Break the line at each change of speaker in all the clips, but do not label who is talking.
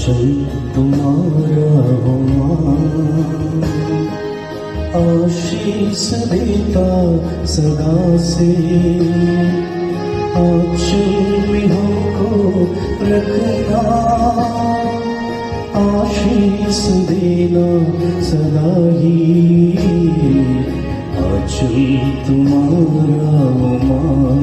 आंचल तुम्हारा हो मां, आशीष देता सदा से, आंचल में हमको रखना, आशीष देना सदा ही, आंचल तुम्हारा हो मां।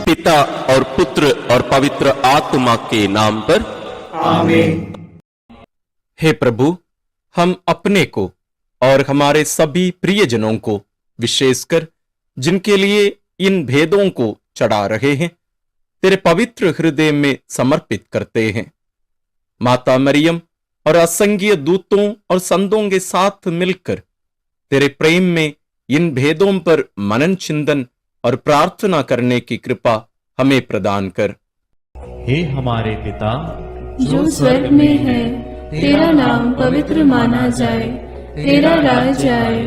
पिता और पुत्र और पवित्र आत्मा के नाम पर
आमीन।
हे प्रभु, हम अपने को और हमारे सभी प्रियजनों को, विशेषकर जिनके लिए इन भेदों को चढ़ा रहे हैं, तेरे पवित्र हृदय में समर्पित करते हैं। माता मरियम और असंख्य दूतों और संतों के साथ मिलकर तेरे प्रेम में इन भेदों पर मनन चिंतन और प्रार्थना करने की कृपा हमें प्रदान कर।
हे हमारे पिता
जो स्वर्ग में है, तेरा नाम पवित्र माना जाए, तेरा राज आए,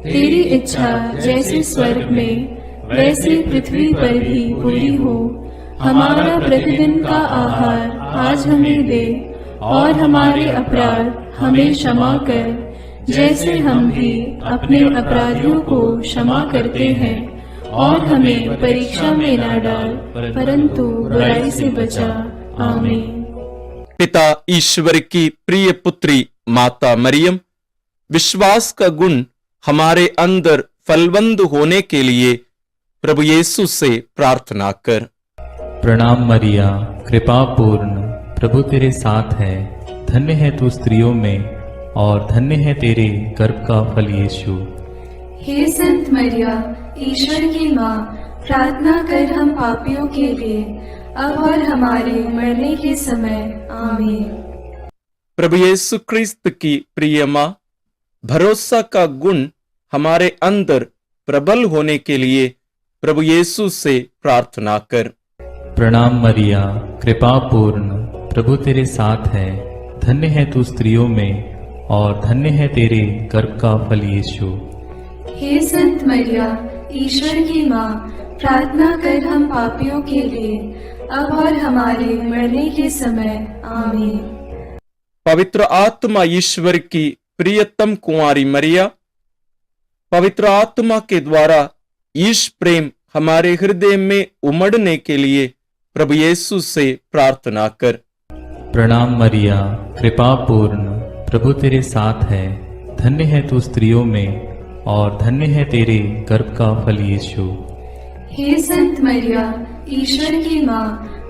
तेरी इच्छा जैसे स्वर्ग में वैसे पृथ्वी पर भी पूरी हो। हमारा प्रतिदिन का आहार आज हमें दे, और हमारे अपराध हमें क्षमा कर, जैसे हम भी अपने अपराधियों को क्षमा करते हैं, और हमें परीक्षा में न डाल, परंतु बुराई से बचा। आमीन।
पिता ईश्वर की प्रिय पुत्री माता मरियम, विश्वास का गुण हमारे अंदर फलवंत होने के लिए प्रभु यीशु से प्रार्थना कर।
प्रणाम मरिया, कृपा पूर्ण, प्रभु तेरे साथ है, धन्य है तू स्त्रियों में, और धन्य है तेरे गर्भ का फल यीशु।
हे संत मरिया, ईश्वर की माँ, प्रार्थना कर हम पापियों के लिए, अब और हमारे मरने के समय। आमीन।
प्रभु यीशु क्रिस्त की प्रिय माँ, भरोसा का गुण हमारे अंदर प्रबल होने के लिए प्रभु यीशु से प्रार्थना कर।
प्रणाम मरिया, कृपा पूर्ण, प्रभु तेरे साथ है, धन्य है तू स्त्रियों में, और धन्य है तेरे गर्भ का फल यीशु।
हे संत मरिया, ईश्वर की माँ, प्रार्थना कर हम पापियों के लिए, अब और हमारे मरने के समय। आमीन।
पवित्र आत्मा ईश्वर की प्रियतम कुंवारी मरिया, पवित्र आत्मा के द्वारा ईश प्रेम हमारे हृदय में उमड़ने के लिए प्रभु यीशु से प्रार्थना कर।
प्रणाम मरिया, कृपा पूर्ण, प्रभु तेरे साथ है, धन्य है तू स्त्रियों में, और धन्य है तेरे गर्भ का फल यीशु।
हे संत मरिया, ईश्वर की माँ,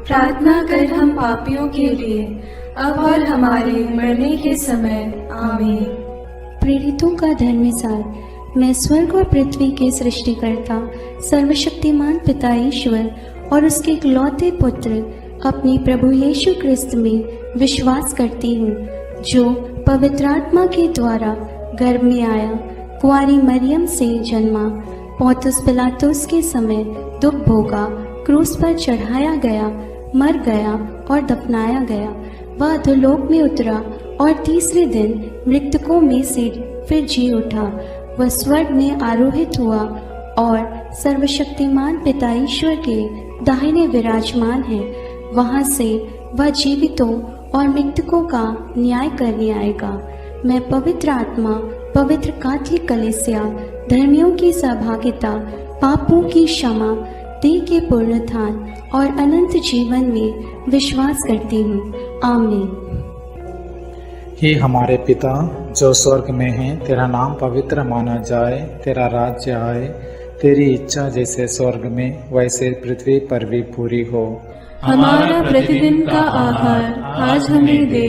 प्रार्थना कर हम पापियों के लिए, अब और हमारे मरने के समय। आमीन।
प्रेरितों का धर्मसार। मैं स्वर्ग और पृथ्वी के सृष्टिकर्ता सर्वशक्तिमान पिता ईश्वर और उसके इकलौते पुत्र अपने प्रभु यीशु क्रिस्त में विश्वास करती हूँ, जो पवित्र आत्मा के द्वारा गर्भ में आया, कुंवारी मरियम से जन्मा, पोंतुस पिलातुस के समय दुख भोगा, क्रूस पर चढ़ाया गया, मर गया और दफनाया गया। वह अधोलोक में उतरा और तीसरे दिन मृतकों में से फिर जी उठा। वह स्वर्ग में आरोहित हुआ और सर्वशक्तिमान पिता ईश्वर के दाहिने विराजमान है। वहां से वह जीवितों और मृतकों का न्याय करने आएगा। मैं पवित्र आत्मा, पवित्र कैथोलिक कलीसिया, धर्मियों की सहभागिता, पापों की क्षमा, देह के पुनरुत्थान और अनंत जीवन में विश्वास करती हूँ। आमीन।
हे हमारे पिता जो स्वर्ग में है, तेरा नाम पवित्र माना जाए, तेरा राज्य आए, तेरी इच्छा जैसे स्वर्ग में वैसे पृथ्वी पर भी पूरी हो।
हमारा प्रतिदिन का आहार आज हमें दे,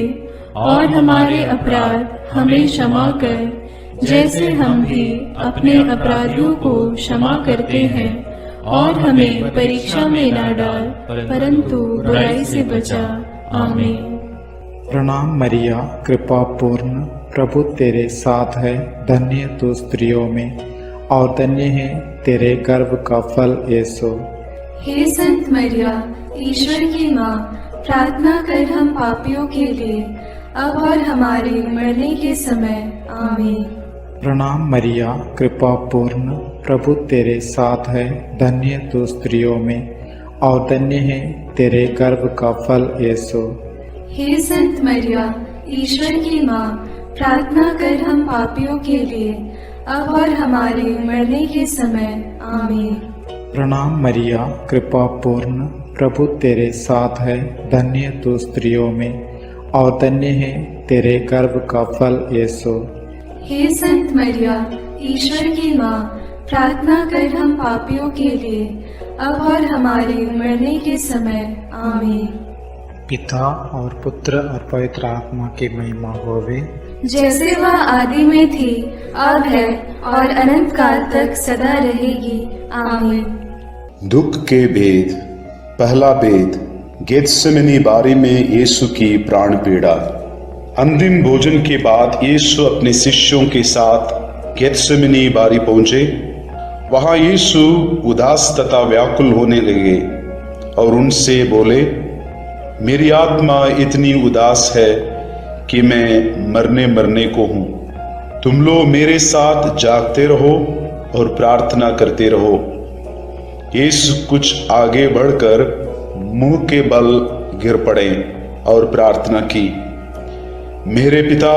और हमारे अपराध हमें क्षमा कर, जैसे हम भी अपने अपराधियों को क्षमा करते हैं, और हमें परीक्षा में न डाल, परंतु बुराई से बचा। आमीन।
प्रणाम मरिया, कृपा पूर्ण, प्रभु तेरे साथ है, धन्य तू स्त्रियों में, और धन्य है तेरे गर्भ का फल यीशु।
हे संत मरिया, ईश्वर की माँ, प्रार्थना कर हम पापियों के लिए, अब और हमारे मरने के समय। आमीन।
प्रणाम मरिया, कृपा पूर्ण, प्रभु तेरे साथ है। धन्य तू स्त्रियों में और धन्य है तेरे गर्भ का फल यीशु।
हे संत मरिया, ईश्वर की माँ, प्रार्थना कर हम पापियों के लिए, अब और हमारे मरने के समय। आमीन।
प्रणाम मरिया, कृपा पूर्ण, प्रभु तेरे साथ है। धन्य तू स्त्रियों में और धन्य है तेरे गर्भ का फल यीशु।
हे संत मरिया, ईश्वर की माँ, प्रार्थना कर हम पापियों के लिए, अब और हमारे मरने के समय। आमीन।
पिता और पुत्र और पवित्र आत्मा की महिमा होवे,
जैसे वह आदि में थी, अब है और अनंत काल तक सदा रहेगी। आमीन।
दुख के भेद। पहला भेद, गेत्सेमनी बारी में यीशु की प्राण पीड़ा। अंतिम भोजन के बाद यीशु अपने शिष्यों के साथ गेत्सेमनी बारी पहुंचे। वहां यीशु उदास तथा व्याकुल होने लगे और उनसे बोले, मेरी आत्मा इतनी उदास है कि मैं मरने को हूं। तुम लोग मेरे साथ जागते रहो और प्रार्थना करते रहो। यीशु कुछ आगे बढ़कर मुंह के बल गिर पड़े और प्रार्थना की, मेरे पिता,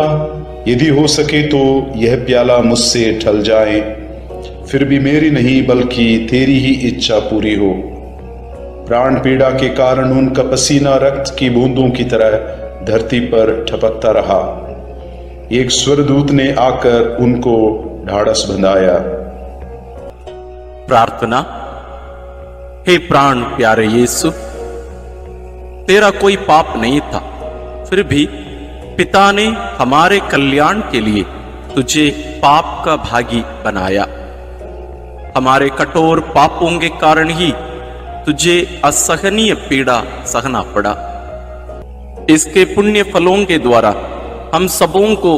यदि हो सके तो यह प्याला मुझसे टल जाए, फिर भी मेरी नहीं बल्कि तेरी ही इच्छा पूरी हो। प्राण पीड़ा के कारण उनका पसीना रक्त की बूंदों की तरह धरती पर टपकता रहा। एक स्वर्गदूत ने आकर उनको ढाढ़स बंधाया।
प्रार्थना। हे प्राण प्यारे यीशु, तेरा कोई पाप नहीं था, फिर भी पिता ने हमारे कल्याण के लिए तुझे पाप का भागी बनाया। हमारे कठोर पापों के कारण ही तुझे असहनीय पीड़ा सहना पड़ा। इसके पुण्य फलों के द्वारा हम सबों को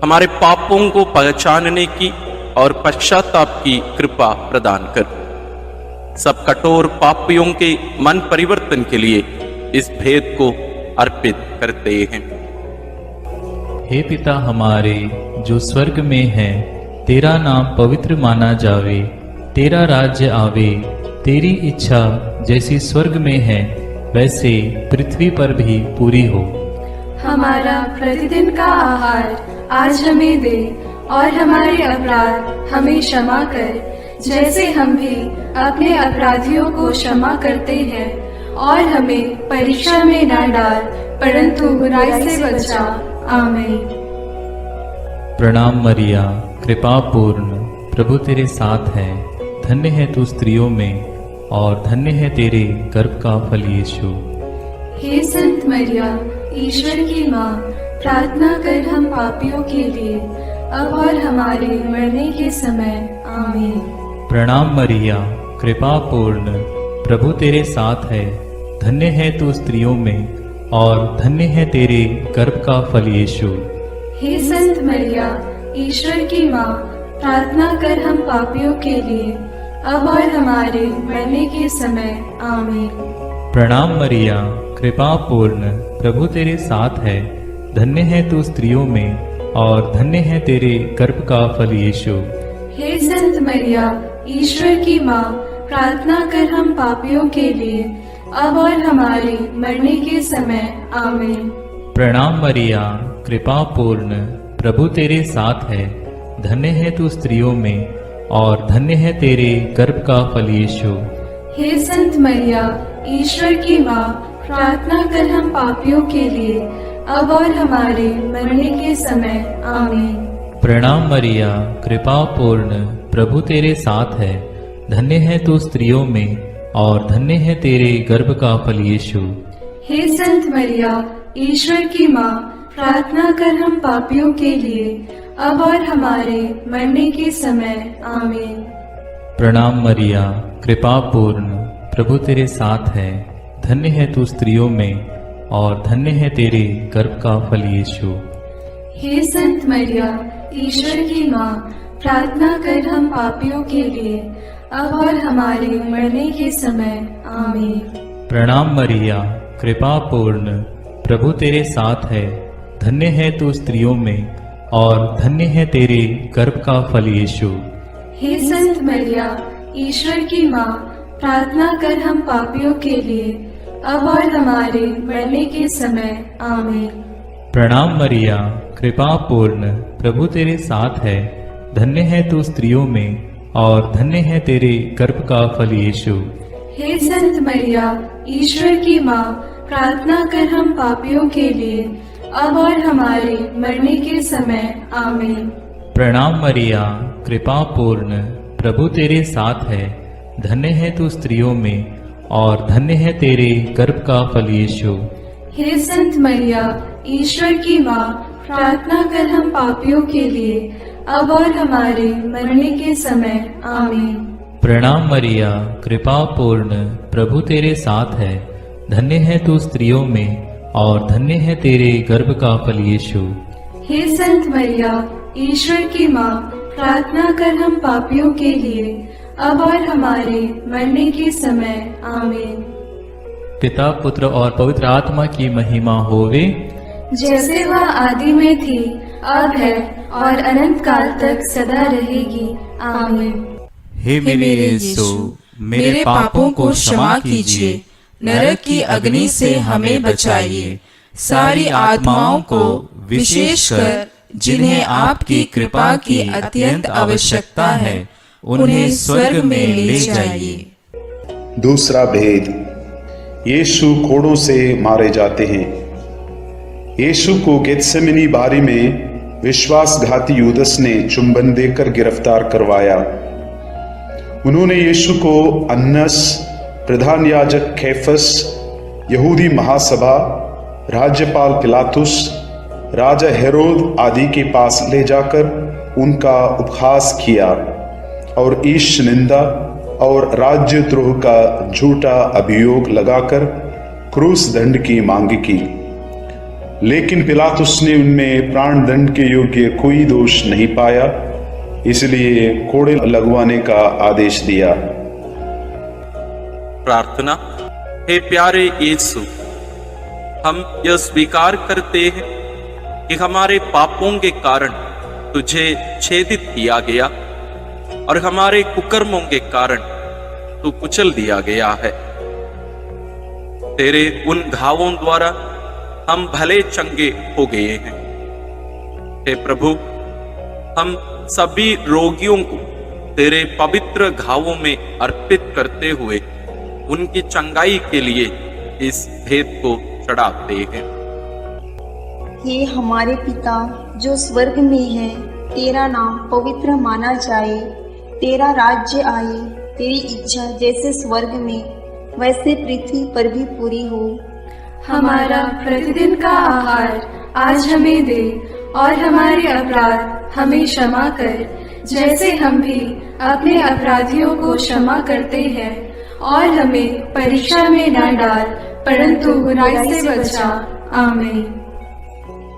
हमारे पापों को पहचानने की और पश्चाताप की कृपा प्रदान कर। सब कठोर पापियों के मन परिवर्तन के लिए इस भेद को अर्पित करते हैं।
हे पिता हमारे जो स्वर्ग में है, तेरा नाम पवित्र माना जावे, तेरा राज्य आवे, तेरी इच्छा जैसी स्वर्ग में है वैसे पृथ्वी पर भी पूरी हो।
हमारा प्रतिदिन का आहार आज हमें दे और हमारे अपराध हमें क्षमा कर, जैसे हम भी अपने अपराधियों को क्षमा करते हैं, और हमें परीक्षा में न डाल, परंतु बुराई से बचा। आमीन।
प्रणाम मरिया, कृपा पूर्ण, प्रभु तेरे साथ है। धन्य है तू स्त्रियों में और धन्य है तेरे गर्भ का फल यीशु।
हे संत मरिया, ईश्वर की माँ, प्रार्थना कर हम पापियों के लिए, अब और हमारे मरने के समय। आमीन।
प्रणाम मरिया, कृपा पूर्ण, प्रभु तेरे साथ है। धन्य है तू स्त्रियों में और धन्य है तेरे गर्भ का फल यीशु।
हे संत मरिया, ईश्वर की माँ, प्रार्थना कर हम पापियों के लिए, अब और हमारे मरने के समय। आमीन।
प्रणाम मरिया, कृपा पूर्ण, प्रभु तेरे साथ है। धन्य है तू स्त्रियों में और धन्य है तेरे गर्भ का फल यीशु।
हे संत मरिया, ईश्वर की माँ, प्रार्थना कर हम पापियों के लिए, अब और हमारे मरने के समय। आमीन।
प्रणाम मरिया, कृपा पूर्ण, प्रभु तेरे साथ है। धन्य है तू स्त्रियों में और धन्य है तेरे गर्भ का फल यीशु।
हे संत मरिया, ईश्वर की माँ, प्रार्थना कर हम पापियों के लिए, अब और हमारे मरने के समय। आमीन।
प्रणाम मरिया, कृपा पूर्ण, प्रभु तेरे साथ है। धन्य है तू स्त्रियों में और धन्य है तेरे गर्भ का फल यीशु।
हे संत मरिया, ईश्वर की माँ, प्रार्थना कर हम पापियों के लिए, अब और हमारे मरने के समय। आमीन।
प्रणाम मरिया, कृपा पूर्ण, प्रभु तेरे साथ है। धन्य है तू स्त्रियों में और धन्य है तेरे गर्भ का फल यीशु।
हे संत मरिया, ईश्वर की माँ, प्रार्थना कर हम पापियों के लिए, अब और हमारे मरने के समय। आमीन।
प्रणाम मरिया, कृपा पूर्ण, प्रभु तेरे साथ है। धन्य है तू स्त्रियों में और धन्य है तेरे गर्भ का फल यीशु।
हे संत मरिया, ईश्वर की माँ, प्रार्थना कर हम पापियों के लिए, अब और हमारे मरने के समय। आमीन।
प्रणाम मरिया, कृपा पूर्ण, प्रभु तेरे साथ है, धन्य है तू स्त्रियों में और धन्य है तेरे गर्भ का फल यीशु।
हे संत मरिया, ईश्वर की माँ, प्रार्थना कर हम पापियों के लिए, अब और हमारे मरने के समय। आमीन।
प्रणाम मरिया, कृपा पूर्ण, प्रभु तेरे साथ है, धन्य है तू स्त्रियों में और धन्य है तेरे गर्भ का फल यीशु।
हे संत मरिया, ईश्वर की माँ, प्रार्थना कर हम पापियों के लिए, अब और हमारे मरने के समय। आमीन।
प्रणाम मरिया, कृपा पूर्ण, प्रभु तेरे साथ है, धन्य है तू स्त्रियों में और धन्य है तेरे गर्भ का फल यीशु।
हे संत मरिया, ईश्वर की माँ, प्रार्थना कर हम पापियों के लिए, अब और हमारे मरने के समय। आमीन।
पिता, पुत्र और पवित्र आत्मा की महिमा होवे,
जैसे वह आदि में थी, अब है और अनंत काल तक सदा रहेगी। आमीन।
हे मेरे यीशु, मेरे पापों को क्षमा कीजिए, नरक की अग्नि से हमें बचाइए, सारी आत्माओं को, विशेषकर जिन्हें आपकी कृपा की अत्यंत आवश्यकता है, उन्हें स्वर्ग में ले जाइए।
दूसरा भेद, यीशु कोड़ों से मारे जाते हैं। यीशु को गेत्सेमनी बारी में विश्वासघाती यूदस ने चुंबन देकर गिरफ्तार करवाया। उन्होंने यीशु को अन्नस, प्रधान याजक कैफस, यहूदी महासभा, राज्यपाल पिलातुस, राजा हेरोद आदि के पास ले जाकर उनका उपहास किया और ईश निंदा और राज्यद्रोह का झूठा अभियोग लगाकर क्रूस दंड की मांग की। लेकिन पिलातुस ने उनमें प्राण दंड के योग्य कोई दोष नहीं पाया, इसलिए कोड़े लगवाने का आदेश दिया।
प्रार्थना। हे प्यारे यीशु, हम यह स्वीकार करते हैं कि हमारे पापों के कारण तुझे छेदित किया गया और हमारे कुकर्मों के कारण तू कुचल दिया गया है। तेरे उन घावों द्वारा हम भले चंगे हो गए हैं। हे प्रभु, हम सभी रोगियों को तेरे पवित्र घावों में अर्पित करते हुए उनकी चंगाई के लिए इस भेद को चढ़ाते हैं।
हे हमारे पिता जो स्वर्ग में है, तेरा नाम पवित्र माना जाए, तेरा राज्य आए, तेरी इच्छा जैसे स्वर्ग में वैसे पृथ्वी पर भी पूरी हो।
हमारा प्रतिदिन का आहार आज हमें दे और हमारे अपराध हमें क्षमा कर, जैसे हम भी अपने अपराधियों को क्षमा करते हैं, और हमें परीक्षा में न डाल, परंतु बुराई से बचा। आमीन।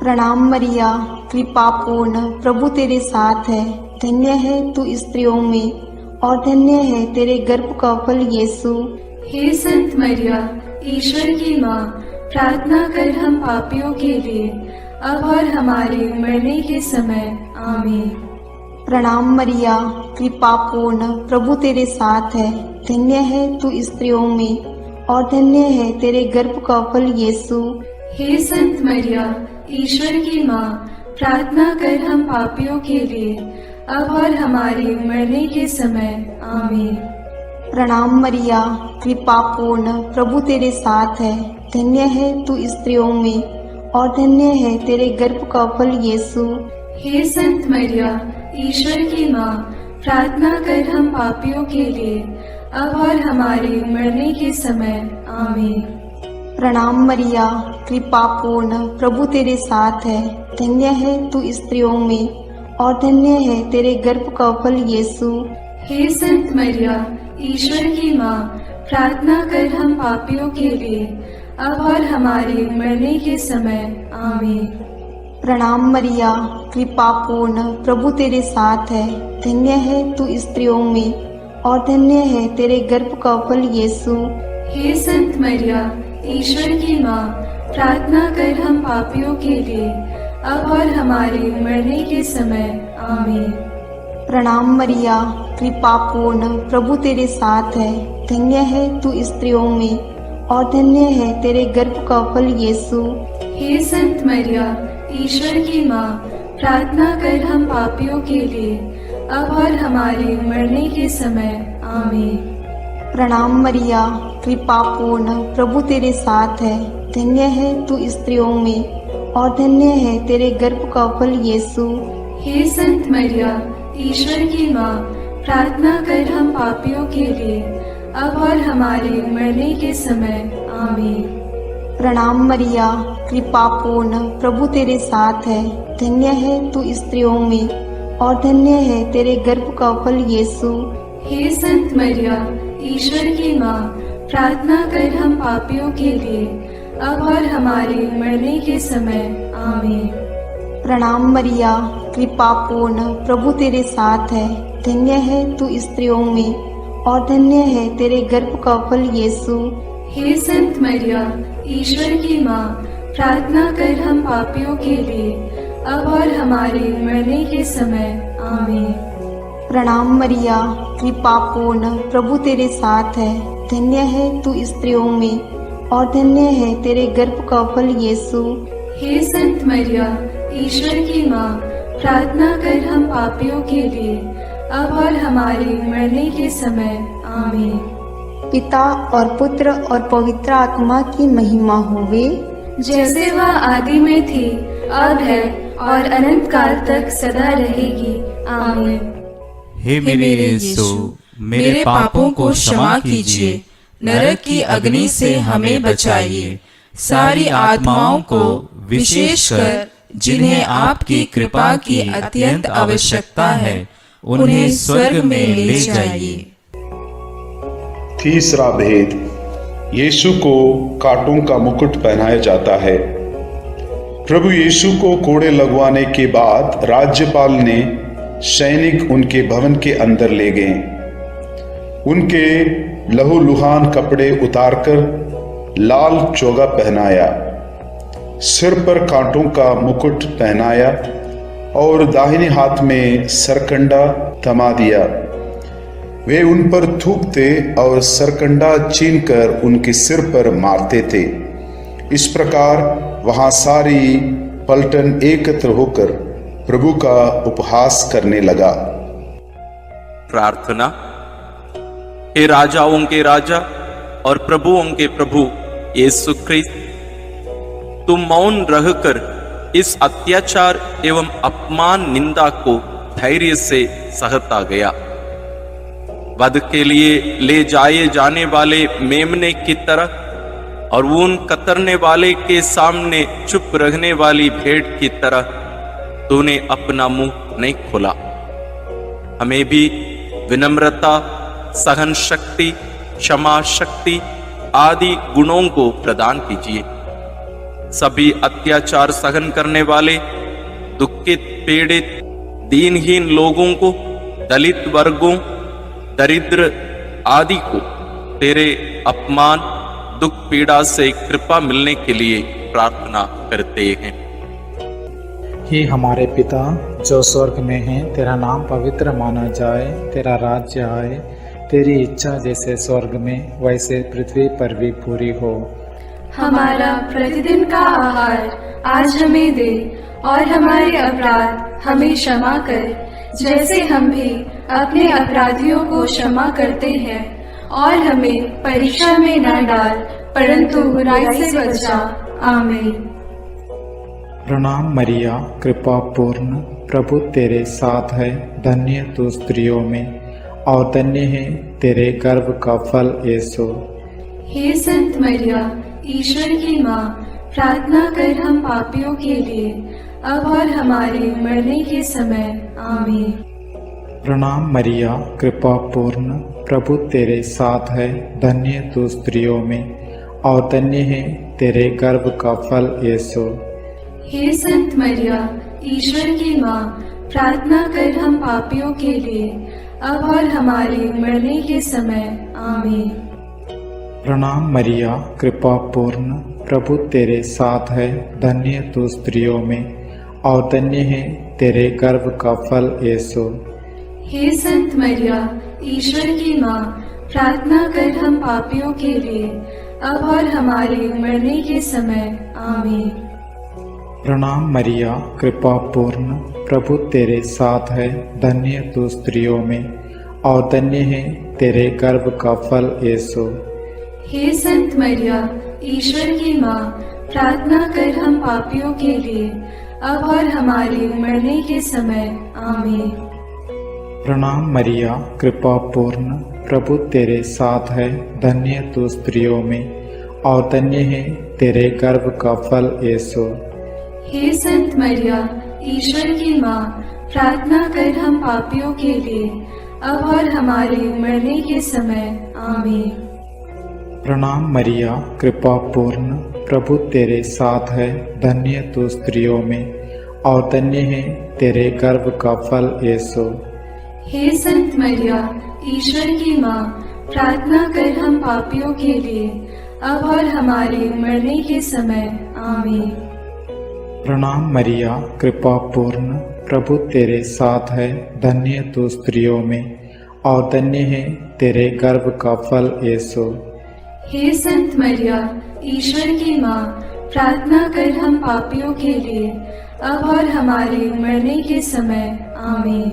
प्रणाम मरिया, कृपा पूर्ण, प्रभु तेरे साथ है, धन्य है तू स्त्रियों में और धन्य है तेरे गर्भ का फल यीशु।
हे संत मरिया, ईश्वर की माँ, प्रार्थना कर हम पापियों के लिए, अब और हमारे मरने के समय। आमीन।
प्रणाम मरिया, कृपा पूर्ण, प्रभु तेरे साथ है, धन्य है तू स्त्रियों में और धन्य है तेरे गर्भ का फल यीशु।
हे संत मरिया, ईश्वर की माँ, प्रार्थना कर हम पापियों के लिए, अब और हमारे मरने के समय। आमीन।
प्रणाम मरिया, कृपा पूर्ण, प्रभु तेरे साथ है, धन्य है तू स्त्रियों में और धन्य है तेरे गर्भ का फल यीशु।
हे संत मरिया, ईश्वर की माँ, प्रार्थना कर हम पापियों के लिए, अब और हमारे मरने के समय। आमीन।
प्रणाम मरिया, कृपा पूर्ण, प्रभु तेरे साथ है, धन्य है तू स्त्रियों में और धन्य है तेरे गर्भ का फल यीशु।
हे संत मरिया, ईश्वर की माँ, प्रार्थना कर हम पापियों के लिए, अब और हमारे मरने के समय। आमीन।
प्रणाम मरिया, कृपा पूर्ण, प्रभु तेरे साथ है, धन्य है तू स्त्रियों में और धन्य है तेरे गर्भ का फल यीशु।
हे संत मरिया, ईश्वर की माँ, प्रार्थना कर हम पापियों के लिए, अब और हमारे मरने के समय आमीन।
प्रणाम मरिया, कृपा पूर्ण, प्रभु तेरे साथ है। धन्य है तू स्त्रियों में और धन्य है तेरे गर्भ का फल यीशु।
हे संत मरिया, ईश्वर की माँ, प्रार्थना कर हम पापियों के लिए, अब और हमारे मरने के समय आमीन।
प्रणाम मरिया, कृपा पूर्ण, प्रभु तेरे साथ है। धन्य है तू स्त्रियों में और धन्य है तेरे गर्भ का फल यीशु।
हे संत मरिया, ईश्वर की माँ, प्रार्थना कर हम पापियों के लिए, अब और हमारे मरने के समय आमीन।
प्रणाम मरिया, कृपा पूर्ण, प्रभु तेरे साथ है। धन्य है तू स्त्रियों में और धन्य है तेरे गर्भ का फल यीशु।
हे संत मरिया, ईश्वर की माँ, प्रार्थना कर हम पापियों के लिए, अब और हमारे मरने के समय आमीन।
प्रणाम मरिया, कृपा पूर्ण, प्रभु तेरे साथ है। धन्य है तू स्त्रियों में और धन्य है तेरे गर्भ का फल यीशु।
हे संत मरिया, ईश्वर की माँ, प्रार्थना कर हम पापियों के लिए, अब और हमारे मरने के समय आमीन।
प्रणाम मरिया, कृपा पूर्ण, प्रभु तेरे साथ है। धन्य है तू स्त्रियों में और धन्य है तेरे गर्भ का फल यीशु।
हे संत मरिया, ईश्वर की माँ, प्रार्थना कर हम पापियों के लिए, अब और हमारे मरने के समय आमीन।
पिता और पुत्र और पवित्र आत्मा की महिमा होवे,
जैसे वह आदि में थी, अब है और अनंत काल तक सदा रहेगी आमीन।
हे मेरे यीशु, मेरे पापों को क्षमा कीजिए, नरक की अग्नि से हमें बचाइए, सारी आत्माओं को विशेषकर जिन्हें आपकी कृपा की अत्यंत आवश्यकता है, उन्हें स्वर्ग में ले जाइए।
तीसरा भेद, यीशु को कांटों का मुकुट पहनाया जाता है। प्रभु यीशु को कोड़े लगवाने के बाद राज्यपाल ने सैनिक उनके भवन के अंदर ले गए। उनके लहूलुहान कपड़े उतारकर लाल चोगा पहनाया, सिर पर कांटों का मुकुट पहनाया और दाहिने हाथ में सरकंडा थमा दिया। वे उन पर थूकते और सरकंडा छीनकर उनके सिर पर मारते थे। इस प्रकार वहां सारी पलटन एकत्र होकर प्रभु का उपहास करने लगा।
प्रार्थना। हे राजाओं के राजा और प्रभुओं के प्रभु यीशु ख्रिस्त, तुम मौन रहकर इस अत्याचार एवं अपमान निंदा को धैर्य से सहता गया। वध के लिए ले जाए जाने वाले मेमने की तरह और ऊन कतरने वाले के सामने चुप रहने वाली भेड़ की तरह तूने अपना मुंह नहीं खोला। हमें भी विनम्रता, सहन शक्ति, क्षमा शक्ति आदि गुणों को प्रदान कीजिए। सभी अत्याचार सहन करने वाले, दुखित, पीड़ित, दीनहीन लोगों को, दलित वर्गों, दरिद्र आदि को तेरे अपमान, दुख, पीड़ा से कृपा मिलने के लिए प्रार्थना करते हैं।
हे हमारे पिता जो स्वर्ग में है, तेरा नाम पवित्र माना जाए, तेरा राज्य आए, तेरी इच्छा जैसे स्वर्ग में वैसे पृथ्वी पर भी पूरी हो।
हमारा प्रतिदिन का आहार आज हमें दे और हमारे अपराध हमें क्षमा कर, जैसे हम भी अपने अपराधियों को क्षमा करते हैं, और हमें परीक्षा में न डाल, परंतु बुराई से बचा। आमीन।
प्रणाम मरिया, कृपा पूर्ण, प्रभु तेरे साथ है। धन्य तू स्त्रियों में और धन्य है तेरे गर्भ का फल यीशु।
हे संत मरिया, ईश्वर की माँ, प्रार्थना कर हम पापियों के लिए, अब और हमारे मरने के समय। आमीन।
प्रणाम मरिया, कृपा पूर्ण, प्रभु तेरे साथ है। धन्य तू स्त्रियों में और धन्य है तेरे गर्भ का फल यीशु।
हे संत मरिया, ईश्वर की माँ, प्रार्थना कर हम पापियों के लिए, अब और हमारे मरने के समय। आमीन।
प्रणाम मरिया, कृपा पूर्ण, प्रभु तेरे साथ है। धन्य तू स्त्रियों में और धन्य है तेरे गर्भ का फल यीशु।
हे संत मरिया, ईश्वर की माँ, प्रार्थना कर हम पापियों के लिए, अब और हमारे मरने के समय। आमीन।
प्रणाम मरिया, कृपा पूर्ण, प्रभु तेरे साथ है, धन्य तू स्त्रियों में और धन्य है तेरे गर्भ का फल यीशु।
हे संत मरिया, ईश्वर की माँ, प्रार्थना कर हम पापियों के लिए, अब और हमारे मरने के समय। आमीन।
प्रणाम मरिया, कृपा पूर्ण, प्रभु तेरे साथ है, धन्य तू स्त्रियों में और धन्य है तेरे गर्भ का फल यीशु।
हे संत मरिया, ईश्वर की माँ, प्रार्थना कर हम पापियों के लिए, अब और हमारे मरने के समय। आमीन।
प्रणाम मरिया, कृपा पूर्ण, प्रभु तेरे साथ है, धन्य तू स्त्रियों में और धन्य है तेरे गर्भ का फल यीशु।
हे संत मरिया, ईश्वर की माँ, प्रार्थना कर हम पापियों के लिए, अब और हमारे मरने के समय। आमीन।
प्रणाम मरिया, कृपा पूर्ण, प्रभु तेरे साथ है, धन्य तू स्त्रियों में और धन्य है तेरे गर्भ का फल यीशु।
हे संत मरिया, ईश्वर की माँ, प्रार्थना कर हम पापियों के लिए, अब और हमारे मरने के समय। आमीन।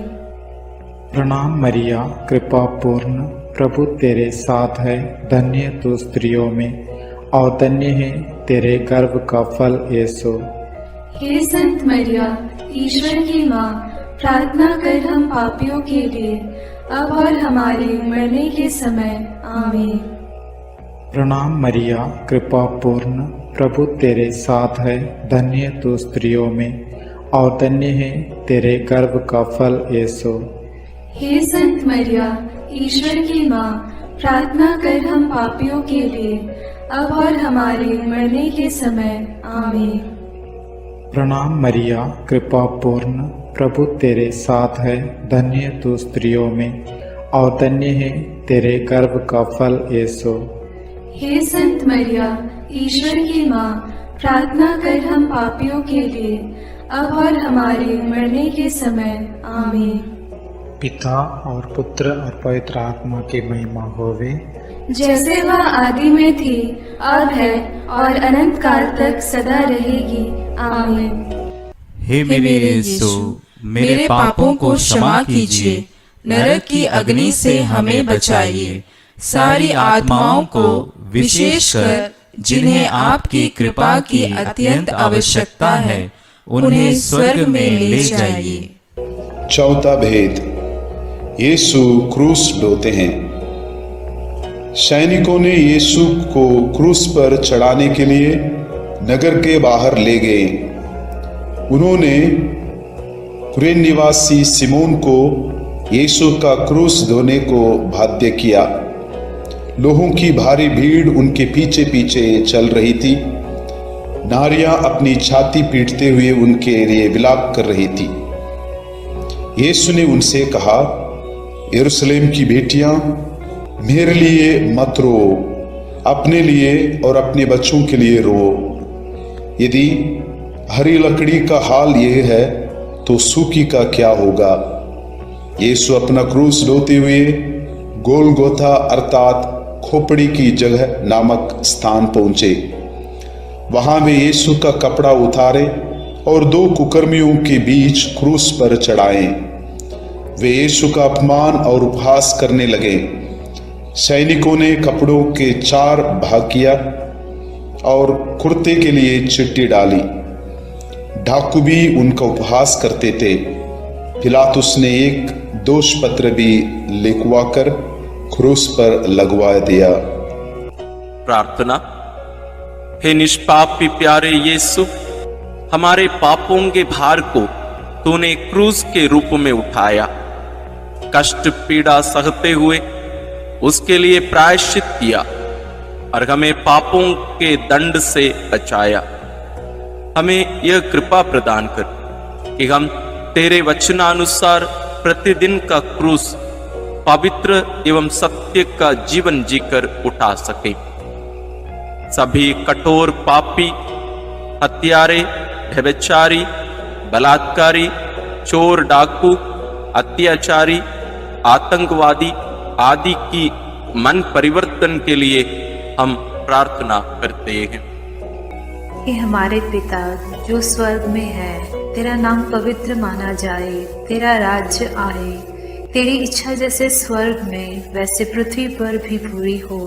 प्रणाम मरिया, कृपा पूर्ण, प्रभु तेरे साथ है, धन्य तू स्त्रियों में और धन्य है तेरे गर्भ का फल यीशु।
हे संत मरिया, ईश्वर की माँ, प्रार्थना कर हम पापियों के लिए, अब और हमारे मरने के समय। आमीन।
प्रणाम मरिया, कृपा पूर्ण, प्रभु तेरे साथ है, धन्य तू स्त्रियों में और धन्य है तेरे गर्भ का फल यीशु।
हे संत मरिया, ईश्वर की माँ, प्रार्थना कर हम पापियों के लिए, अब और हमारे मरने के समय। आमीन।
प्रणाम मरिया, कृपा पूर्ण, प्रभु तेरे साथ है, धन्य तू स्त्रियों में और धन्य है तेरे गर्भ का फल यीशु।
हे संत मरिया, ईश्वर की माँ, प्रार्थना कर हम पापियों के लिए, अब और हमारे मरने के समय। आमीन।
पिता और पुत्र और पवित्र आत्मा की महिमा होवे,
जैसे वह आदि में थी, अब है और अनंत काल तक सदा रहेगी। आमीन।
हे मेरे यीशु, मेरे पापों को क्षमा कीजिए, नरक की अग्नि से हमें बचाइए, सारी आत्माओं को, विशेषकर जिन्हें आपकी कृपा की अत्यंत आवश्यकता है, उन्हें स्वर्ग में ले जाइए।
चौथा भेद, यीशु क्रूस ढोते हैं। सैनिकों ने यीशु को क्रूस पर चढ़ाने के लिए नगर के बाहर ले गए। उन्होंने कुरेन निवासी सिमोन को यीशु का क्रूस ढोने को बाध्य किया। लोगों की भारी भीड़ उनके पीछे पीछे चल रही थी। नारियां अपनी छाती पीटते हुए उनके लिए विलाप कर रही थी। यीशु ने उनसे कहा, यरूशलेम की बेटियां, मेरे लिए मत रो, अपने लिए और अपने बच्चों के लिए रो। यदि हरी लकड़ी का हाल यह है तो सूखी का क्या होगा। यीशु अपना क्रूस ढोते हुए गोलगोथा अर्थात खोपड़ी की जगह नामक स्थान पहुंचे। वहां वे यीशु का कपड़ा उतारे और दो कुकर्मियों के बीच क्रूस पर चढ़ाए। वे यीशु का अपमान और उपहास करने लगे। सैनिकों ने कपड़ों के 4 भाग किया और कुर्ते के लिए चिट्ठी डाली। डाकू भी उनका उपहास करते थे। पिलातुस ने एक दोष पत्र भी लिखवाकर क्रूस पर लगवा दिया।
प्रार्थना। हे निष्पापी प्यारे यीशु, हमारे पापों के भार को तूने क्रूस के रूप में उठाया। कष्ट पीड़ा सहते हुए उसके लिए प्रायश्चित किया और हमें पापों के दंड से बचाया। हमें यह कृपा प्रदान कर कि हम तेरे वचनानुसार प्रतिदिन का क्रूस पवित्र एवं सत्य का जीवन जीकर उठा सके। सभी कठोर पापी, हत्यारे, व्यभिचारी बलात्कारी, चोर, डाकू, अत्याचारी, आतंकवादी आदि की मन परिवर्तन के लिए हम प्रार्थना करते हैं।
हे हमारे पिता जो स्वर्ग में है, तेरा नाम पवित्र माना जाए, तेरा राज्य आए, तेरी इच्छा जैसे स्वर्ग में वैसे पृथ्वी पर भी पूरी हो।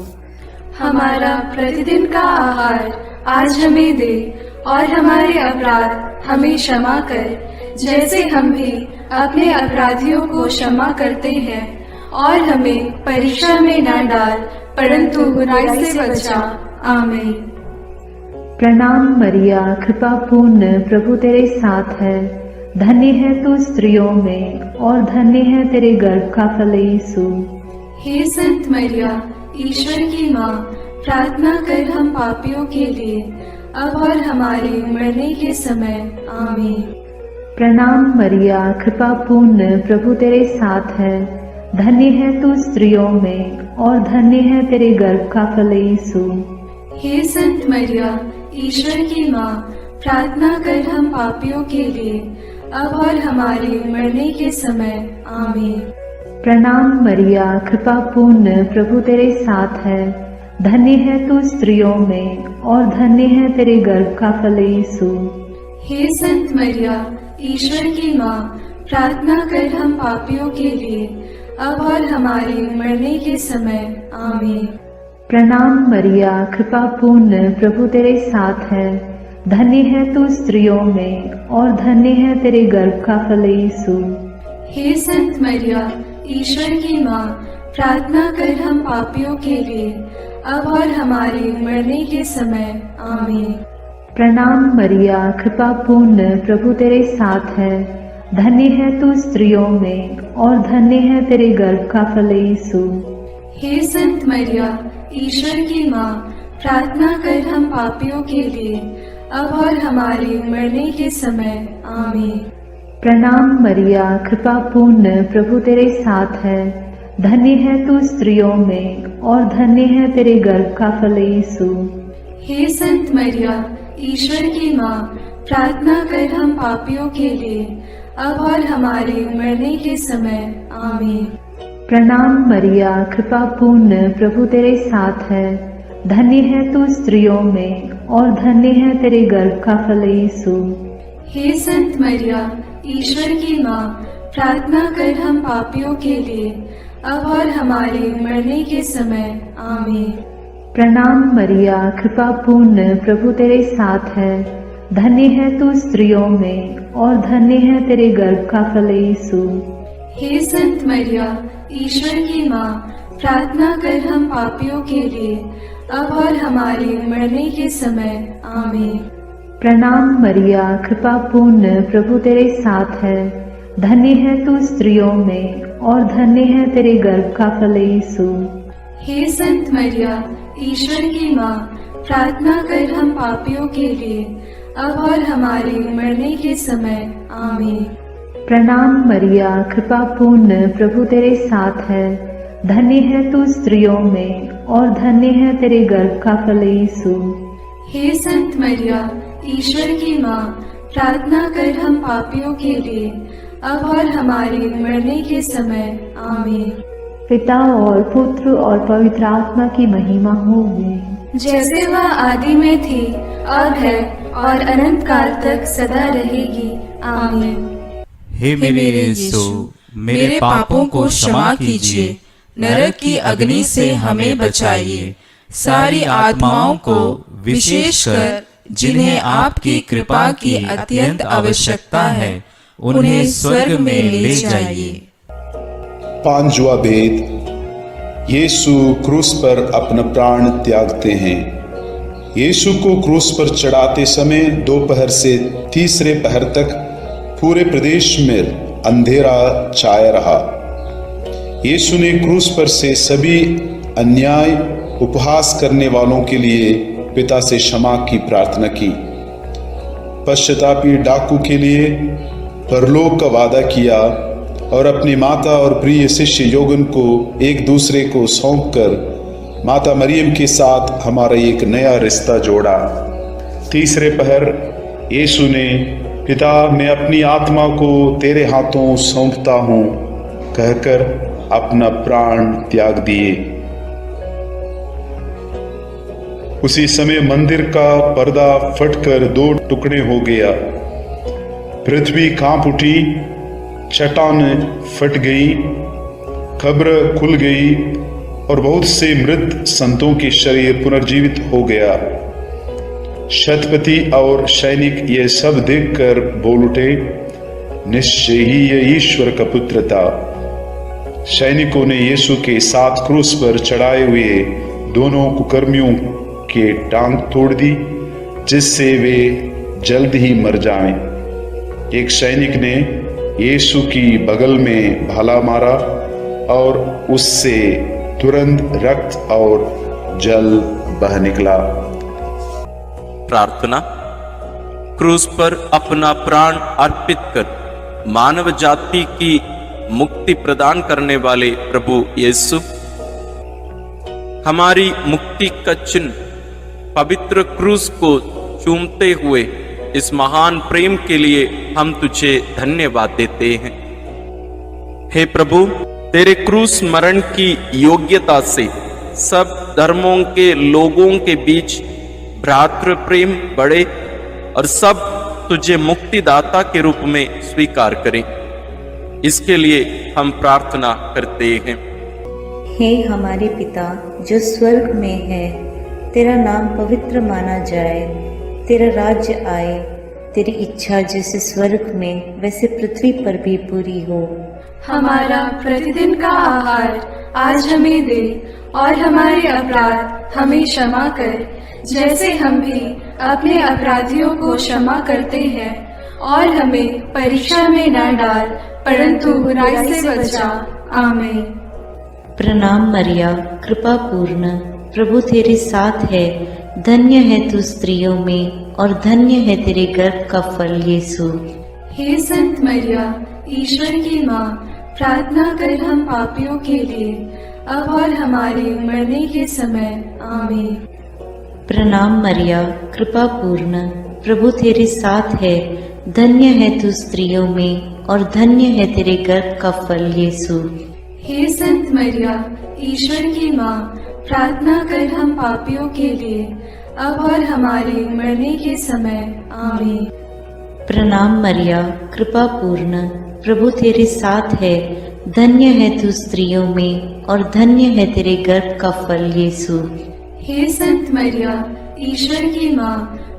हमारा प्रतिदिन का आहार आज हमें दे, और हमारे अपराध हमें क्षमा कर, जैसे हम भी अपने अपराधियों को क्षमा करते हैं, और हमें परीक्षा में न डाल, परंतु बुराई से बचा। आमीन।
प्रणाम मरिया, कृपा पूर्ण, प्रभु तेरे साथ है, धन्य है तू स्त्रियों में और धन्य है तेरे गर्भ का फल यीशु।
हे संत मरिया, ईश्वर की माँ, प्रार्थना कर हम पापियों के लिए, अब और हमारे मरने के समय। आमीन।
प्रणाम मरिया, कृपा पूर्ण, प्रभु तेरे साथ है, धन्य है तू स्त्रियों में और धन्य है तेरे गर्भ का फल यीशु।
हे संत मरिया, ईश्वर की माँ, प्रार्थना कर हम पापियों के लिए, अब और हमारे मरने के समय। आमीन।
प्रणाम मरिया, कृपा पूर्ण, प्रभु तेरे साथ है, धन्य है तू स्त्रियों में और धन्य है तेरे गर्भ का फल यीशु।
हे संत मरिया, ईश्वर की माँ, प्रार्थना कर हम पापियों के लिए, अब और हमारे मरने के समय। आमीन।
प्रणाम मरिया, कृपा पूर्ण, प्रभु तेरे साथ है, धन्य है तू स्त्रियों में और धन्य है तेरे गर्भ का फल यीशु।
हे संत मरिया, ईश्वर की माँ, प्रार्थना कर हम पापियों के लिए, अब और हमारे मरने के समय। आमीन।
प्रणाम मरिया, कृपा पूर्ण, प्रभु तेरे साथ है, धन्य है तू स्त्रियों में और धन्य है तेरे गर्भ का फल यीशु।
हे संत मरिया, ईश्वर की माँ, प्रार्थना कर हम पापियों के लिए, अब और हमारे मरने के समय। आमीन।
प्रणाम मरिया, कृपा पूर्ण, प्रभु तेरे साथ है, धन्य है तू स्त्रियों में और धन्य है तेरे गर्भ का फल यीशु।
हे संत मरिया, ईश्वर की माँ, प्रार्थना कर हम पापियों के लिए, अब और हमारे मरने के समय। आमीन।
प्रणाम मरिया, कृपा पूर्ण, प्रभु तेरे साथ है, धन्य है तू स्त्रियों में और धन्य है तेरे गर्भ का फल यीशु।
हे संत मरिया, ईश्वर की माँ, प्रार्थना कर हम पापियों के लिए, अब और हमारे मरने के समय। आमीन।
प्रणाम मरिया, कृपा पूर्ण, प्रभु तेरे साथ है, धन्य है तू स्त्रियों में और धन्य है तेरे गर्भ का फल यीशु।
हे संत मरिया, ईश्वर की माँ, प्रार्थना कर हम पापियों के लिए, अब और हमारे मरने के समय। आमीन।
प्रणाम मरिया, कृपा पूर्ण, प्रभु तेरे साथ है, धन्य है तू स्त्रियों में और धन्य है तेरे गर्भ का फल यीशु।
हे संत मरिया, ईश्वर की माँ, प्रार्थना कर हम पापियों के लिए, अब और हमारे मरने के समय। आमीन।
प्रणाम मरिया, कृपा पूर्ण, प्रभु तेरे साथ है, धन्य है तू स्त्रियों में और धन्य है तेरे गर्भ का फल यीशु।
हे संत मरिया, ईश्वर की माँ, प्रार्थना कर हम पापियों के लिए, अब और हमारे मरने के समय। आमीन।
पिता और पुत्र और पवित्र आत्मा की महिमा होगी,
जैसे वह आदि में थी, अब है और अनंत काल तक सदा रहेगी। आमीन।
हे मेरे यीशु, मेरे पापों को क्षमा कीजिए, नरक की अग्नि से हमें बचाइए, सारी आत्माओं को विशेषकर जिन्हें आपकी कृपा की अत्यंत आवश्यकता है, उन्हें स्वर्ग में ले जाइए।
पांचवा भेद, यीशु क्रूस पर अपना प्राण त्यागते हैं। यीशु को क्रूस पर चढ़ाते समय दोपहर से तीसरे पहर तक पूरे प्रदेश में अंधेरा छाया रहा। यीशु ने क्रूस पर से सभी अन्याय उपहास करने वालों के लिए पिता से क्षमा की प्रार्थना की। पश्चातापी डाकू के लिए परलोक का वादा किया और अपनी माता और प्रिय शिष्य योगन को एक दूसरे को सौंपकर माता मरियम के साथ हमारा एक नया रिश्ता जोड़ा। तीसरे पहर यीशु ने पिता, मैं अपनी आत्मा को तेरे हाथों सौंपता हूँ कहकर अपना प्राण त्याग दिए। उसी समय मंदिर का पर्दा फटकर 2 टुकड़े हो गया। पृथ्वी कांप उठी, चट्टान फट गई, कब्र खुल गई और बहुत से मृत संतों के शरीर पुनर्जीवित हो गया। शतपति और सैनिक ये सब देखकर बोल उठे, निश्चय ही ये ईश्वर का पुत्र था। सैनिकों ने यीशु के साथ क्रूस पर चढ़ाए हुए दोनों कुकर्मियों के टांग तोड़ दी, जिससे वे जल्द ही मर जाएं। एक सैनिक ने यीशु की बगल में भाला मारा और उससे तुरंत रक्त और जल बह निकला।
प्रार्थना। क्रूस पर अपना प्राण अर्पित कर मानव जाति की मुक्ति प्रदान करने वाले प्रभु यीशु, हमारी मुक्ति का चिन्ह पवित्र क्रूस को चूमते हुए इस महान प्रेम के लिए हम तुझे धन्यवाद देते हैं। हे प्रभु, तेरे क्रूस मरण की योग्यता से सब धर्मों के लोगों के बीच भ्रातृ प्रेम बढ़े और सब तुझे मुक्तिदाता के रूप में स्वीकार करें। इसके लिए हम प्रार्थना करते हैं।
हे हमारे पिता जो स्वर्ग में है, तेरा नाम पवित्र माना जाए, तेरा राज्य आए, तेरी इच्छा जैसे स्वर्ग में वैसे पृथ्वी पर भी पूरी हो।
हमारा प्रतिदिन का आहार आज हमें दे और हमारे अपराध हमें क्षमा कर, जैसे हम भी अपने अपराधियों को क्षमा करते हैं, और हमें परीक्षा में न डाल परंतु बुराई से बचा। आमीन।
प्रणाम मरिया, कृपा पूर्ण, प्रभु तेरे साथ है, धन्य है तू स्त्रियों में और धन्य है तेरे गर्भ का फल यीशु।
हे संत मरिया, ईश्वर की माँ, प्रार्थना कर हम पापियों के लिए अब और हमारे मरने के समय। आमीन।
प्रणाम मरिया, कृपा पूर्ण, प्रभु तेरे साथ है, धन्य है तू स्त्रियों में और धन्य है तेरे गर्भ का फल यीशु।
हे संत मरिया, ईश्वर की माँ, प्रार्थना कर हम पापियों के लिए अब और हमारे मरने के समय। आमीन।
प्रणाम मरिया, कृपा पूर्ण, प्रभु तेरे साथ है, धन्य है तू स्त्रियों में और धन्य है तेरे गर्भ का फल यीशु।
हे संत मरिया, ईश्वर की माँ,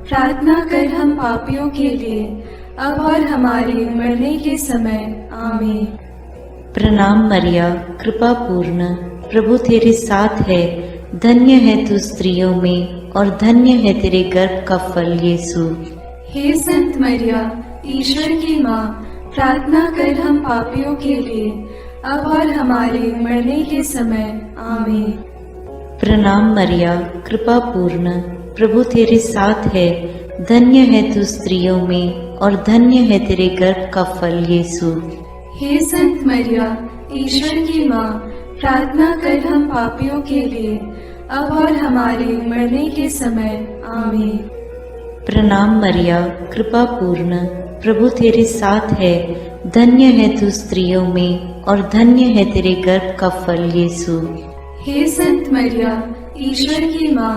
प्रार्थना कर हम पापियों के लिए अब और हमारे मरने के समय। आमीन।
प्रणाम मरिया, कृपा पूर्ण, प्रभु तेरे साथ है, धन्य है तू स्त्रियों में और धन्य है तेरे गर्भ का फल यीशु।
हे संत मरिया, ईश्वर की माँ, प्रार्थना कर हम पापियों के लिए अब और हमारे मरने के समय। आमीन।
प्रणाम मरिया, कृपा पूर्ण, प्रभु तेरे साथ है, धन्य है तू स्त्रियों में और धन्य है तेरे गर्भ का फल यीशु।
हे संत मरिया, ईश्वर की माँ, प्रार्थना कर हम पापियों के लिए अब और हमारे मरने के समय। आमीन।
प्रणाम मरिया, कृपा पूर्ण, प्रभु तेरे साथ है, धन्य है तू स्त्रियों में और धन्य है तेरे गर्भ का फल यीशु।
हे संत मरिया, ईश्वर की माँ,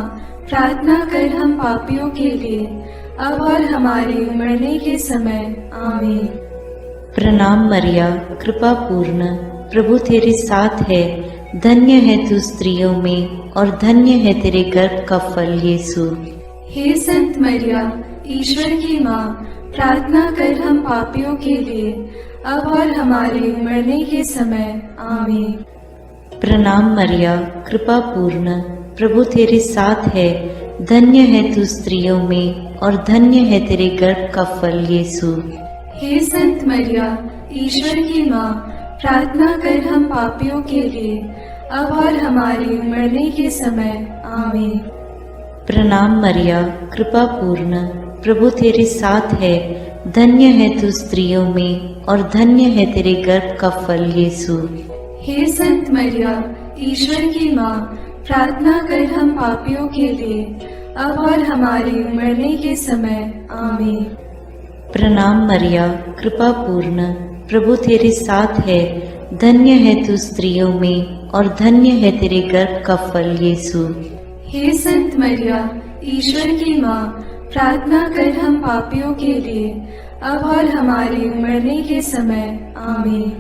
प्रार्थना कर हम पापियों के लिए अब और हमारे मरने के समय। आमीन।
प्रणाम मरिया, कृपा पूर्ण, प्रभु तेरे साथ है, धन्य है तू स्त्रियों में और धन्य है तेरे गर्भ का फल यीशु।
हे संत मरिया, ईश्वर की माँ, प्रार्थना कर हम पापियों के लिए अब और हमारे मरने के समय। आमीन।
प्रणाम मरिया, कृपा पूर्ण, प्रभु तेरे साथ है, धन्य है तू स्त्रियों में और धन्य है तेरे गर्भ का फल यीशु।
हे संत मरिया, ईश्वर की माँ, प्रार्थना कर हम पापियों के लिए अब और हमारे मरने के समय। आमीन।
प्रणाम मरिया, कृपा पूर्ण, प्रभु तेरे साथ है, धन्य है तू स्त्रियों में और धन्य है तेरे गर्भ का फल यीशु।
हे संत मरिया, ईश्वर की माँ, प्रार्थना कर हम पापियों के लिए अब और हमारे मरने के समय। आमीन।
प्रणाम मरिया, कृपा पूर्ण, प्रभु तेरे साथ है। धन्य है तू स्त्रियों में और धन्य है तेरे गर्भ का फल यीशु।
हे संत मरिया, ईश्वर की माँ, प्रार्थना कर हम पापियों के लिए, अब और हमारे मरने के समय। आमीन।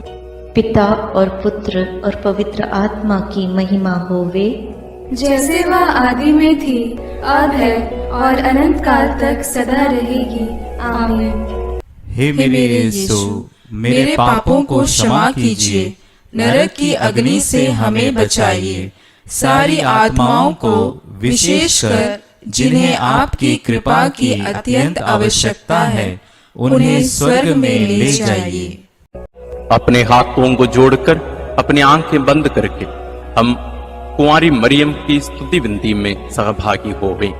पिता और पुत्र और पवित्र आत्मा की महिमा होवे,
जैसे वह आदि में थी, अब है और अनंत काल तक सदा रहेगी। आमीन।
हे मेरे यीशु, मेरे पापों को क्षमा कीजिए, नरक की अग्नि से हमें बचाइए, सारी आत्माओं को विशेषकर जिन्हें आपकी कृपा की अत्यंत आवश्यकता है, उन्हें स्वर्ग में ले जाइए।
अपने हाथों को जोड़कर अपनी आंखें बंद करके हम कुंवारी मरियम की स्तुति विनती में सहभागी हो गए।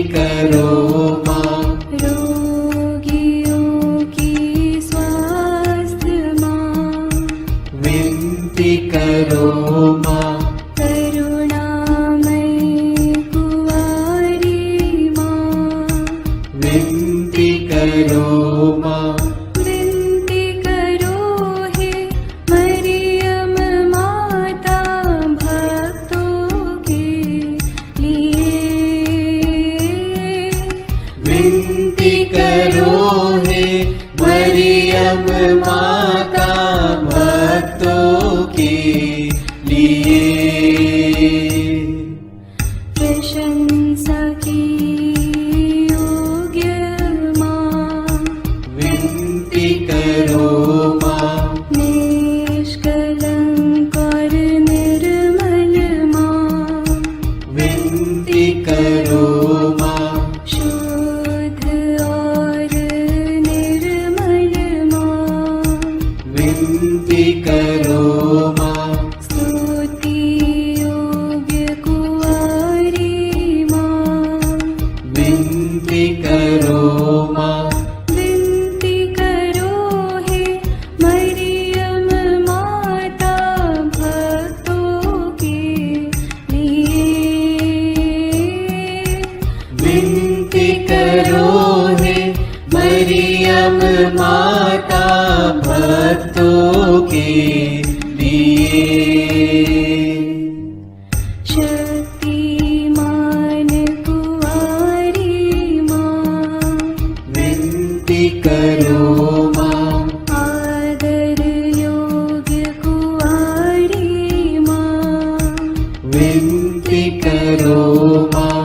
करो माँ, रोगियों की स्वास्थ्य
करो हे मरियम माता भक्तों के लिए।
प्रशंसा की योग्य माँ,
विनती करो माँ।
निष्कलंक और निर्मल माँ,
विनती करो माँ।
शुद्ध और निर्मल माँ,
विनती करो माँ।
स्तुति योग्य कुंवारी माँ,
विनती करो माँ।
विनती करो हे मरियम माता भक्तों के लिए।
विनती करो हे मरियम माता भक्तों के लिए।
शक्तिमान कुंवारी माँ,
विनती करो माँ।
आदर योग्य कुंवारी माँ,
विनती करो माँ।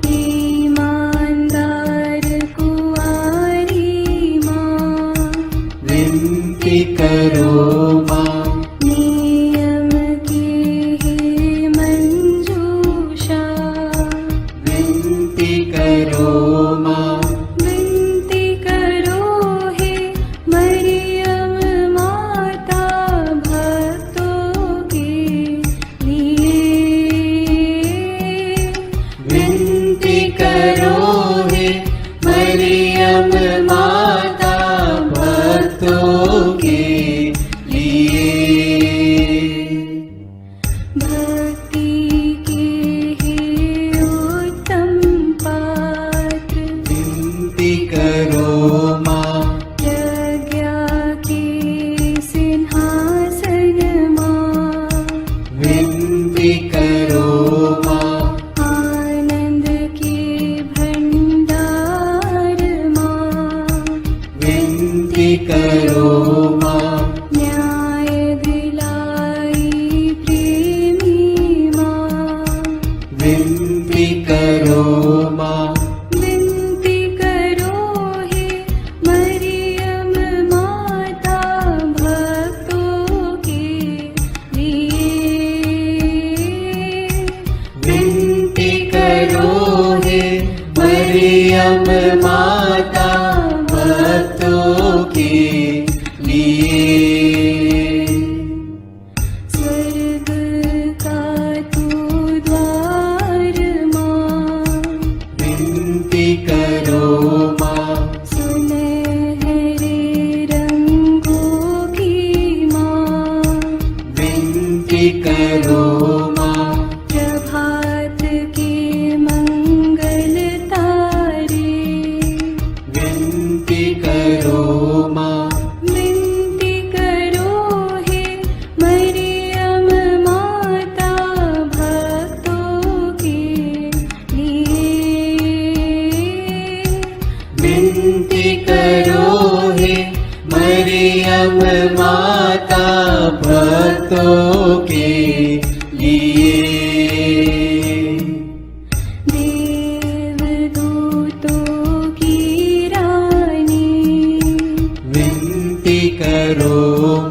ईमानदार कुंवारी माँ,
विनती करो माँ।
नियम की हे मंजूषा,
विनती करो माँ।
विनती करो हे मरियम माता भक्तों के लिए।
विनती करो हे मरियम माता भक्तों के लिए।
भक्ति के हे उत्तम पात्र,
विनती करो माँ।
प्रज्ञा के सिंहासन माँ,
विनती करो माँ।
आनंद के भंडार माँ,
विनती करो माँ।
न्याय दिलाई प्रेमी माँ,
विनती करो माँ।
विनती करो हे मरियम माता भक्तों के लिए।
विनती करो हे मरियम माता भक्तों के लिए।
स्वर्ग का तू द्वार माँ,
विनती करो माँ।
सुनहरे रंगों की माँ,
विनती करो माँ।
प्रभात के मंगल तारे,
विनती करो माँ।
विनती करो हे मरियम माता भक्तों के लिए।
विनती करो हे मरियम माता भक्तों के लिए।
देवदूतों की रानी,
विनती करो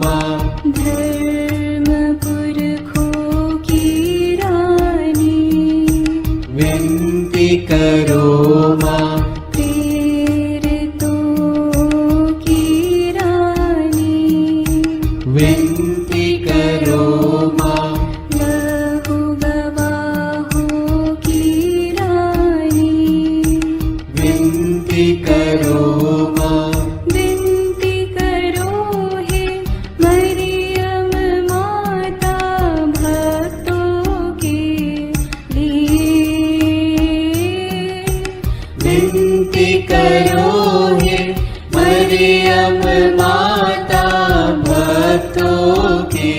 माँ।
धर्म पुरखों की रानी,
विनती करो माँ।
प्रेरितों की रानी,
विनती करो माँ।
लहू गवाहों की रानी,
विनती करो माँ।
विनती करो हे मरियम माता भक्तों के लिए।
विनती करो हे मरियम माता भक्तों के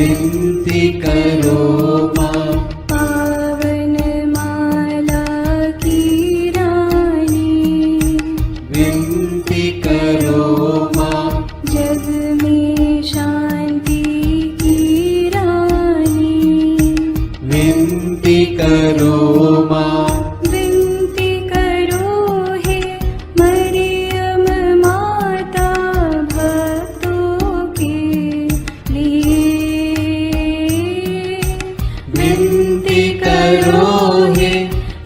विनती करो माँ।
पावन माला की रानी,
विनती करो माँ।
जग में शांति की रानी,
विनती करो माँ।
विनती करो हे मरियम माता भक्तों के लिए।
विनती करो हे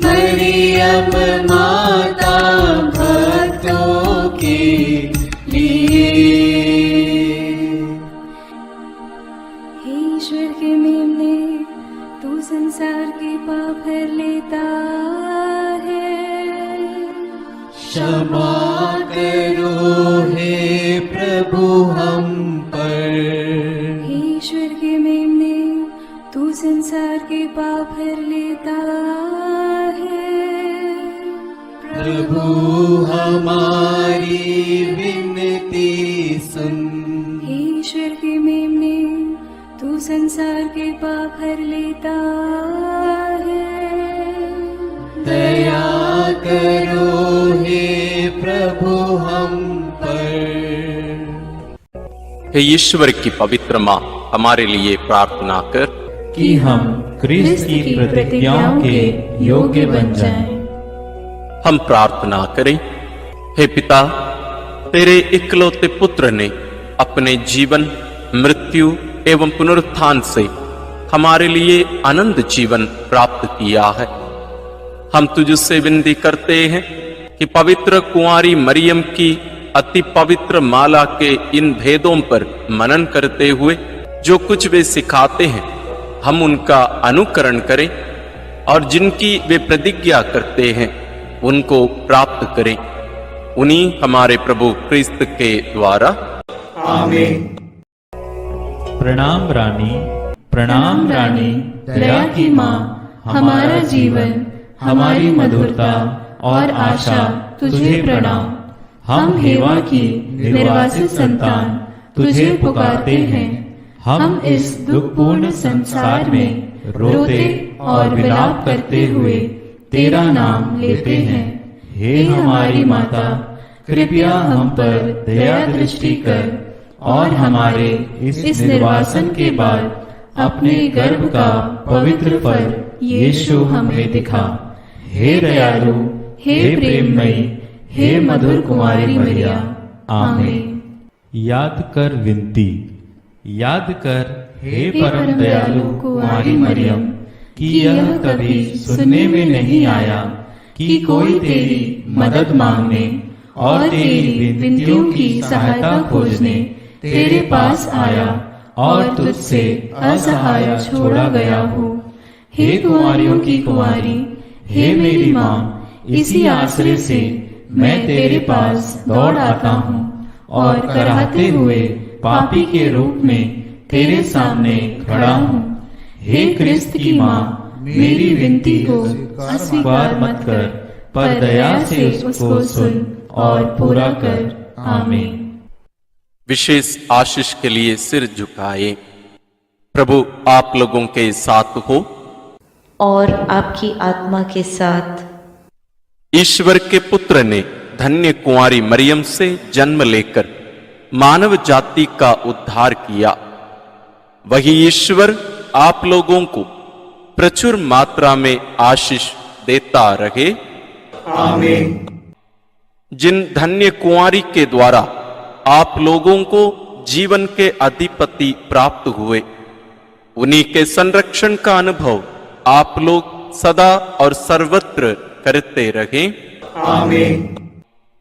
मरियम माता भक्तों के लिए।
हे ईश्वर के मेमने, तू संसार के पाप हर लेता है।
क्षमा करो हे प्रभु हम पर।
हे ईश्वर के मेमने, तू संसार के पाप हर लेता है।
प्रभु हमारी विनती सुन।
हे ईश्वर के मेमने, तू संसार के पाप हर लेता है।
दया करो हे प्रभु हम पर।
हे ईश्वर की पवित्र माँ, हमारे लिए प्रार्थना कर
कि हम क्रिस्त की प्रतिज्ञाओं के योग्य बन जाएं।
हम प्रार्थना करें। हे पिता, तेरे इकलौते पुत्र ने अपने जीवन, मृत्यु एवं पुनरुत्थान से हमारे लिए अनंत जीवन प्राप्त किया है। हम तुझसे विनती करते हैं कि पवित्र कुंवारी मरियम की अति पवित्र माला के इन भेदों पर मनन करते हुए जो कुछ वे सिखाते हैं, हम उनका अनुकरण करें और जिनकी वे प्रतिज्ञा करते हैं उनको प्राप्त करें। उन्हीं हमारे प्रभु क्रिस्त के द्वारा।
आमीन।
प्रणाम रानी, प्रणाम रानी,
दया की माँ, हमारा जीवन, हमारी मधुरता और आशा तुझे प्रणाम। हम हेवा की निर्वासित संतान तुझे पुकारते हैं। हम इस दुखपूर्ण संसार में रोते और विलाप करते हुए तेरा नाम लेते हैं। हे हमारी माता, कृपया हम पर दया दृष्टि कर और हमारे इस निर्वासन के बाद अपने गर्भ का पवित्र फल यीशु हमें दिखा। हे दयालु, हे प्रेममयी, हे मधुर कुमारी मरिया। आमीन।
याद कर विनती, याद कर हे परम दयालु कुमारी मरियम, कि यह कभी सुनने में नहीं आया कि कोई तेरी मदद मांगने और तेरी विनतियों की सहायता खोजने तेरे पास आया और तुझसे असहाय छोड़ा गया हो। हे कुंवारियों की कुंवारी, हे मेरी माँ, इसी आश्रय से मैं तेरे पास दौड़ आता हूँ और कराहते हुए पापी के रूप में तेरे सामने खड़ा हूँ। हे क्रिस्त की माँ, मेरी विनती को अस्वीकार मत कर, पर दया से उसको सुन और पूरा कर। आमीन।
विशेष आशीष के लिए सिर झुकाए। प्रभु आप लोगों के साथ हो
और आपकी आत्मा के साथ।
ईश्वर के पुत्र ने धन्य कुंवारी मरियम से जन्म लेकर मानव जाति का उद्धार किया। वही ईश्वर आप लोगों को प्रचुर मात्रा में आशीष देता रहे।
आमीन।
जिन धन्य कुंवारी के द्वारा आप लोगों को जीवन के अधिपति प्राप्त हुए, उन्हीं के संरक्षण का अनुभव आप लोग सदा और सर्वत्र करते रहें।
आमीन।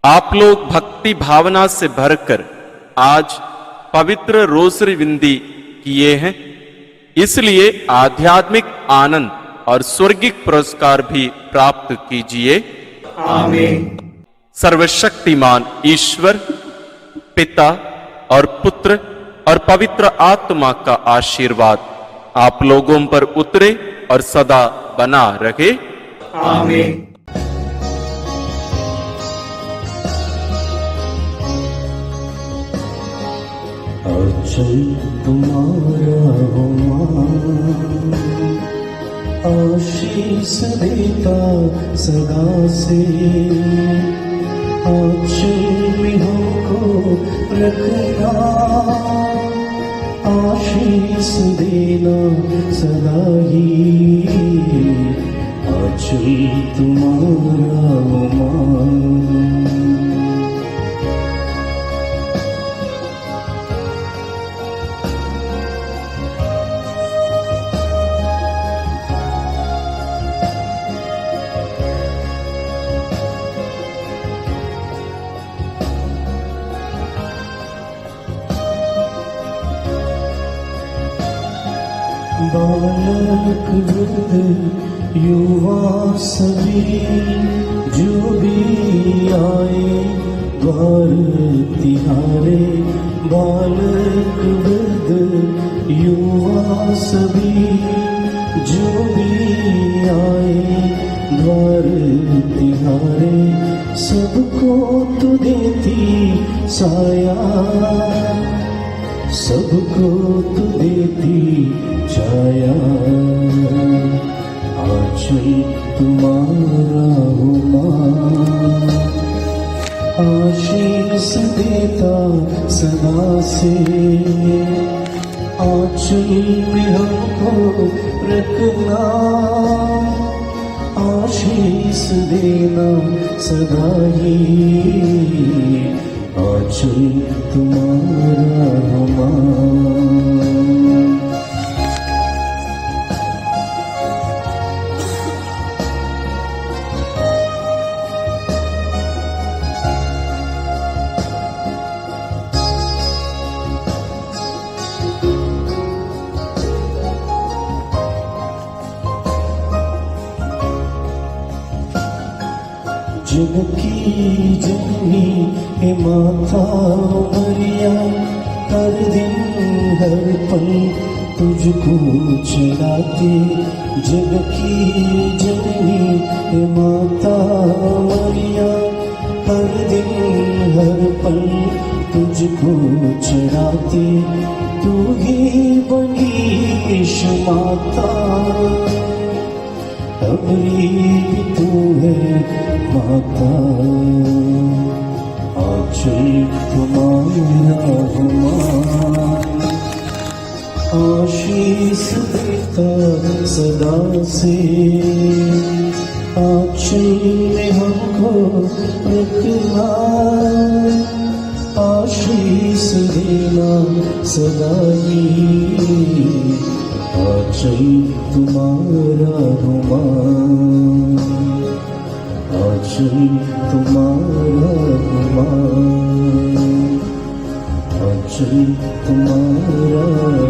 आप लोग भक्ति भावना से भरकर आज पवित्र रोसरी विनती किए हैं, इसलिए आध्यात्मिक आनंद और स्वर्गिक पुरस्कार भी प्राप्त कीजिए।
आमीन।
सर्वशक्तिमान ईश्वर पिता और पुत्र और पवित्र आत्मा का आशीर्वाद आप लोगों पर उतरे और सदा बना रहे।
आमीन।
आंचल तुम्हारा हो मां, आशीष देता सदा से आंचल में हमको रखना, आशीष देना सदा ही आंचल तुम्हारा हो मां। बालक वृद्ध युवा सभी जो भी आए द्वार तिहारे, बालक वृद्ध युवा सभी जो भी आए द्वार तिहारे, सबको तू देती साया, सबको तू देती छाया, आंचल तुम्हारा हो मां, आशीष देता सदा से आंचल में हमको रखना, आशीष देना सदा ही आंचल तुम्हारा हो मां। जग की जननी हे माता मरिया, हर दिन हर पल तुझको चढ़ाते, जग की जननी हे माता मरिया, हर दिन हर पल तुझको चढ़ाते, तू ही बनी माता, हमारी भी तू है माता, आंचल तुम्हारा हो मां, आशीष देता सदा से आंचल में हमको रखना, आशीष देना सदा ही आंचल तुम्हारा हो मां, आंचल तुम्हारा हो मां, आंचल तुम्हारा